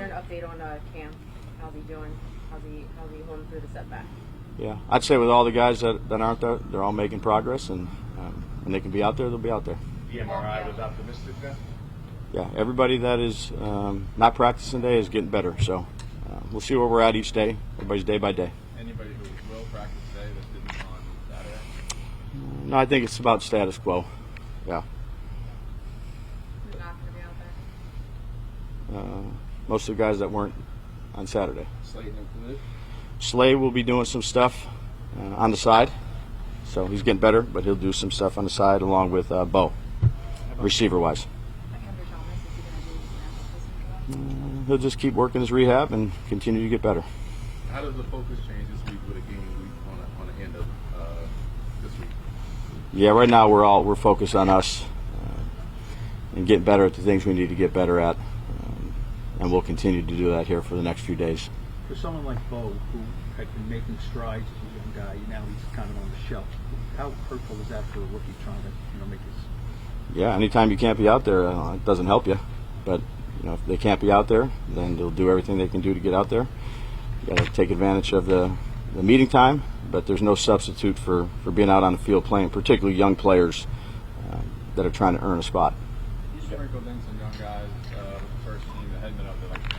there an update on Cam? How's he doing? How's he holding through the setback? Yeah, I'd say with all the guys that aren't there, they're all making progress, and when they can be out there, they'll be out there. The MRI was optimistic then? Yeah, everybody that is not practicing today is getting better, so we'll see where we're at each day. Everybody's day by day. Anybody who will practice today that didn't on Saturday? No, I think it's about status quo. Yeah. Who's not going to be out there? Most of the guys that weren't on Saturday. Slayton included? Slay will be doing some stuff on the side, so he's getting better, but he'll do some stuff on the side along with Bo, receiver-wise. He'll just keep working his rehab and continue to get better. How does the focus change this week with a game week on the end of this week? Yeah, right now we're focused on us and getting better at the things we need to get better at, and we'll continue to do that here for the next few days. For someone like Bo, who had been making strides as a young guy, now he's kind of on the shelf. How hurtful is that for a rookie trying to make his? Yeah, anytime you can't be out there, it doesn't help you. But if they can't be out there, then they'll do everything they can do to get out there. You got to take advantage of the meeting time, but there's no substitute for being out on the field playing, particularly young players that are trying to earn a spot. You sprinkled in some young guys with the first team that had been up there, like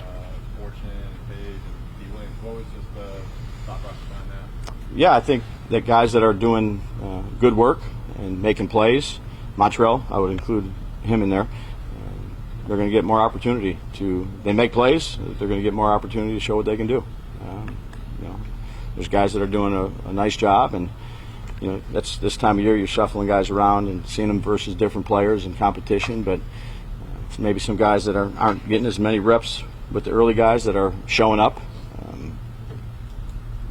Fortune and Page and D. Williams. What was just the thought process behind that? Yeah, I think that guys that are doing good work and making plays, Montreal, I would include him in there, they're going to get more opportunity they make plays, they're going to get more opportunity to show what they can do. There's guys that are doing a nice job, and that's this time of year you're shuffling guys around and seeing them versus different players in competition, but maybe some guys that aren't getting as many reps with the early guys that are showing up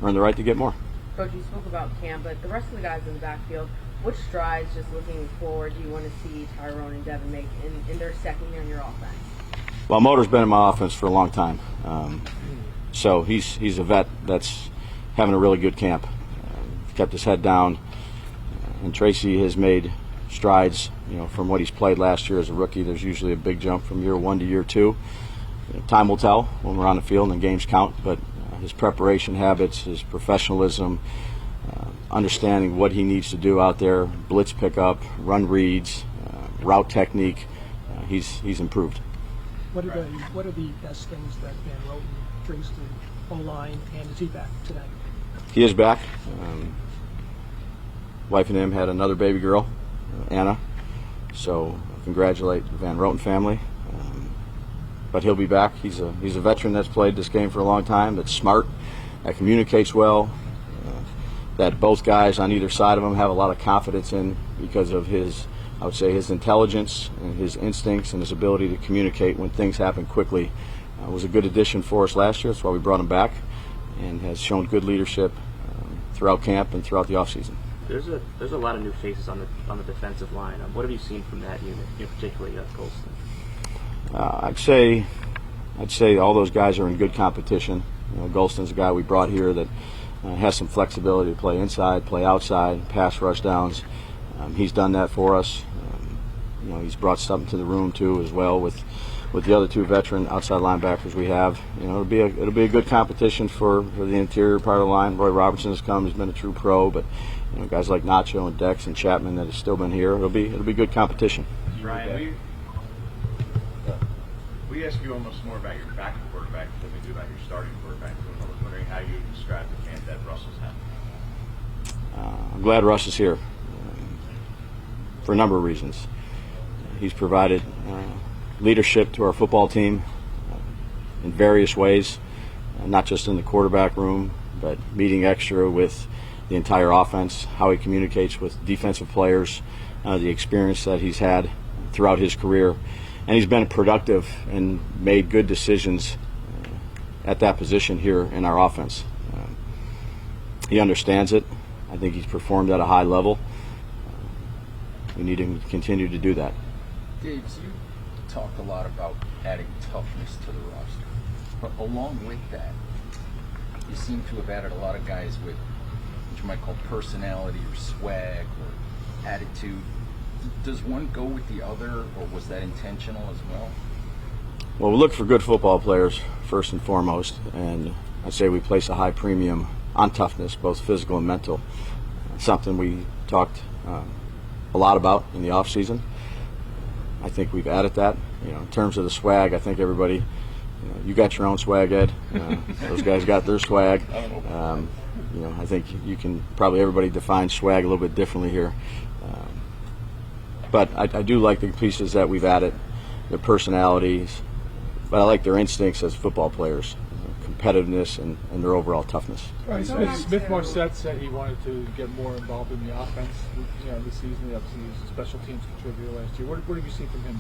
earn the right to get more. Coach, you spoke about Cam, but the rest of the guys in the backfield, which strides, just looking forward, do you want to see Tyrone and Devin make in their second year in your offense? Well, Motor's been in my offense for a long time, so he's a vet that's having a really good camp. Kept his head down, and Tracy has made strides. From what he's played last year as a rookie, there's usually a big jump from year one to year two. Time will tell when we're on the field and games count, but his preparation habits, his professionalism, understanding what he needs to do out there, blitz pickup, run reads, route technique, he's improved. What are the best things that Van Roten brings to O-line, and is he back today? He is back. Wife and him had another baby girl, Anna, so I congratulate the Van Roten family. But he'll be back. He's a veteran that's played this game for a long time, that's smart, that communicates well, that both guys on either side of him have a lot of confidence in because of his intelligence and his instincts and his ability to communicate when things happen quickly. Was a good addition for us last year. That's why we brought him back, and has shown good leadership throughout camp and throughout the offseason. There's a lot of new faces on the defensive line. What have you seen from that unit, particularly Golston? I'd say all those guys are in good competition. Golston's a guy we brought here that has some flexibility to play inside, play outside, pass rush downs. He's done that for us. He's brought something to the room too, as well with the other two veteran outside linebackers we have. It'll be a good competition for the interior part of the line. Roy Robertson has come; he's been a true pro, but guys like Nacho and Dex and Chapman that have still been here. It'll be good competition. Brian, we ask you almost more about your backup quarterback than we do about your starting quarterback. I was wondering how you describe the camp that Russell's had. I'm glad Russ is here for a number of reasons. He's provided leadership to our football team in various ways, not just in the quarterback room, but meeting extra with the entire offense, how he communicates with defensive players, the experience that he's had throughout his career. And he's been productive and made good decisions at that position here in our offense. He understands it. I think he's performed at a high level. We need him to continue to do that. Dave, you talked a lot about adding toughness to the roster. But along with that, you seem to have added a lot of guys with what you might call personality or swag or attitude. Does one go with the other, or was that intentional as well? Well, we look for good football players first and foremost, and I'd say we place a high premium on toughness, both physical and mental. Something we talked a lot about in the off season. I think we've added that. In terms of the swag, I think everybody, you got your own swag, Ed. Those guys got their swag. I think you can probably everybody define swag a little bit differently here. But I do like the pieces that we've added, their personalities, but I like their instincts as football players, competitiveness and their overall toughness. Right. Smith Morset said he wanted to get more involved in the offense. This season, obviously, he was a special teams contributor last year. What have you seen from him?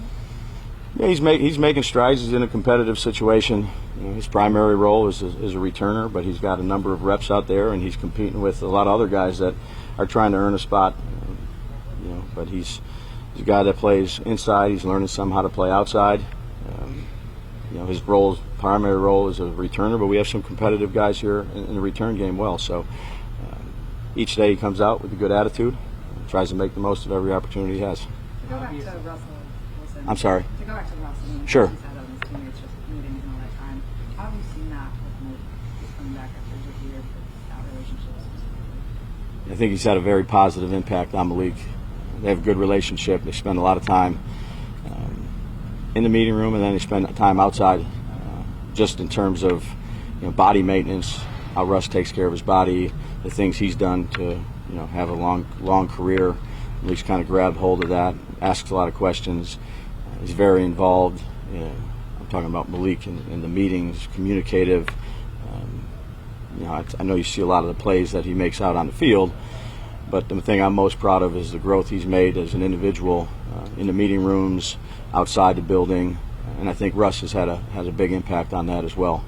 Yeah, he's making strides. He's in a competitive situation. His primary role is a returner, but he's got a number of reps out there, and he's competing with a lot of other guys that are trying to earn a spot. But he's a guy that plays inside. He's learning some how to play outside. His primary role is a returner, but we have some competitive guys here in the return game So each day he comes out with a good attitude, and tries to make the most of every opportunity he has. To go back to Russell Wilson. I'm sorry? To go back to Russell. Sure. He's had on his teammates just meetings and all that time. How have you seen that with Malik just coming back after his rookie year for that relationship specifically? I think he's had a very positive impact on Malik. They have a good relationship. They spend a lot of time in the meeting room, and then they spend time outside, just in terms of body maintenance, how Russ takes care of his body, the things he's done to have a long career. Malik's kind of grabbed hold of that, asks a lot of questions. He's very involved. I'm talking about Malik in the meetings, communicative. I know you see a lot of the plays that he makes out on the field, but the thing I'm most proud of is the growth he's made as an individual in the meeting rooms, outside the building, and I think Russ has a big impact on that as well.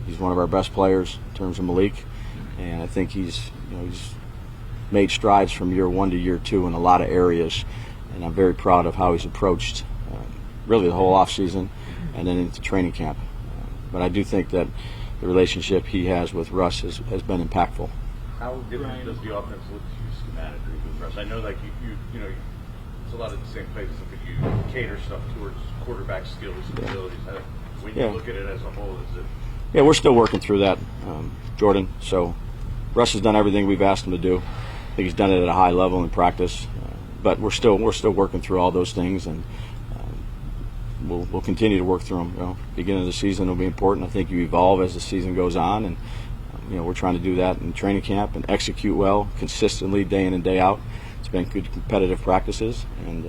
He's one of our best players in terms of Malik, and I think he's made strides from year one to year two in a lot of areas, and I'm very proud of how he's approached really the whole off season and then into training camp. But I do think that the relationship he has with Russ has been impactful. How different does the offense look to you schematically with Russ? I know, like it's a lot of the same places that you cater stuff towards quarterback skills and abilities. When you look at it as a whole, is it? Yeah, we're still working through that, Jordan. So Russ has done everything we've asked him to do. I think he's done it at a high level in practice, but we're still working through all those things, and we'll continue to work through them. Beginning of the season will be important. I think you evolve as the season goes on, and we're trying to do that in training camp and execute well, consistently, day in and day out. It's been good competitive practices, and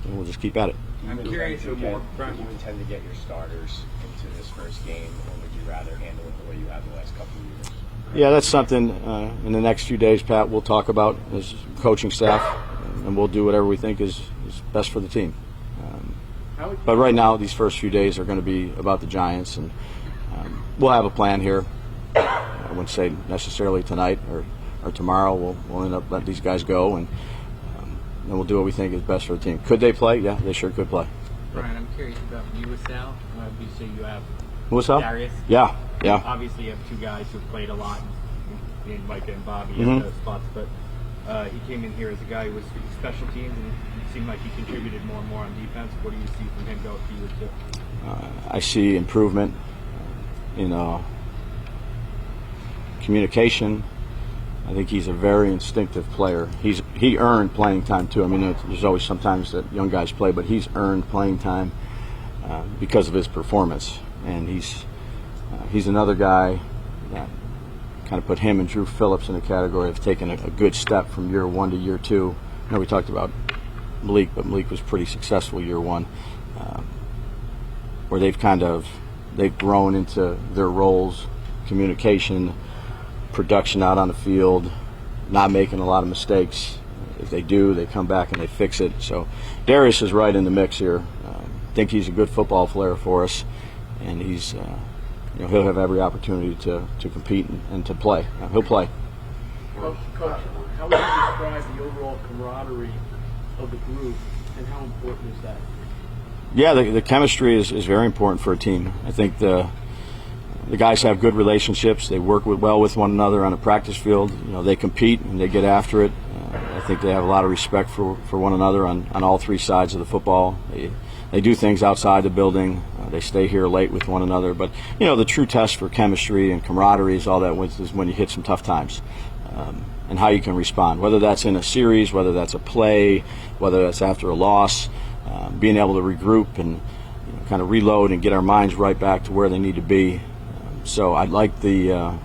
we'll just keep at it. I'm curious how you intend to get your starters into this first game, or would you rather handle it the way you have the last couple of years? Yeah, that's something in the next few days, Pat, we'll talk about as coaching staff, and we'll do whatever we think is best for the team. But right now, these first few days are going to be about the Giants, and we'll have a plan here. I wouldn't say necessarily tonight or tomorrow. We'll end up letting these guys go, and we'll do what we think is best for the team. Could they play? Yeah, they sure could play. Brian, I'm curious about you with Sal. Obviously, you have Darius. Yeah. Obviously, you have two guys who've played a lot in Micah and Bobby in those spots, but he came in here as a guy who was special teams, and it seemed like he contributed more and more on defense. What do you see from him go to you too? I see improvement in communication. I think he's a very instinctive player. He earned playing time too. I mean, there's always sometimes that young guys play, but he's earned playing time because of his performance. And he's another guy that kind of put him and Drew Phillips in a category of taking a good step from year one to year two. I know we talked about Malik, but Malik was pretty successful year one, where they've grown into their roles, communication, production out on the field, not making a lot of mistakes. If they do, they come back and they fix it. So Darius is right in the mix here. I think he's a good football player for us, and he'll have every opportunity to compete and to play. He'll play. Coach, how would you describe the overall camaraderie of the group, and how important is that? Yeah, the chemistry is very important for a team. I think the guys have good relationships. They work well with one another on a practice field. They compete and they get after it. I think they have a lot of respect for one another on all three sides of the football. They do things outside the building. They stay here late with one another. But, the true test for chemistry and camaraderie is all that is when you hit some tough times, and how you can respond, whether that's in a series, whether that's a play, whether that's after a loss, being able to regroup and kind of reload and get our minds right back to where they need to be. So I like the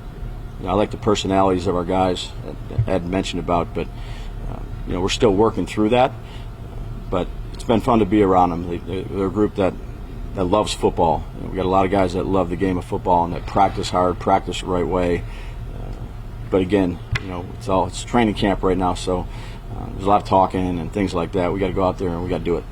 personalities of our guys that Ed mentioned about, but we're still working through that. But it's been fun to be around them. They're a group that loves football. We got a lot of guys that love the game of football and that practice hard, practice the right way. But again, it's training camp right now, so there's a lot of talking and things like that. We got to go out there and we got to do it.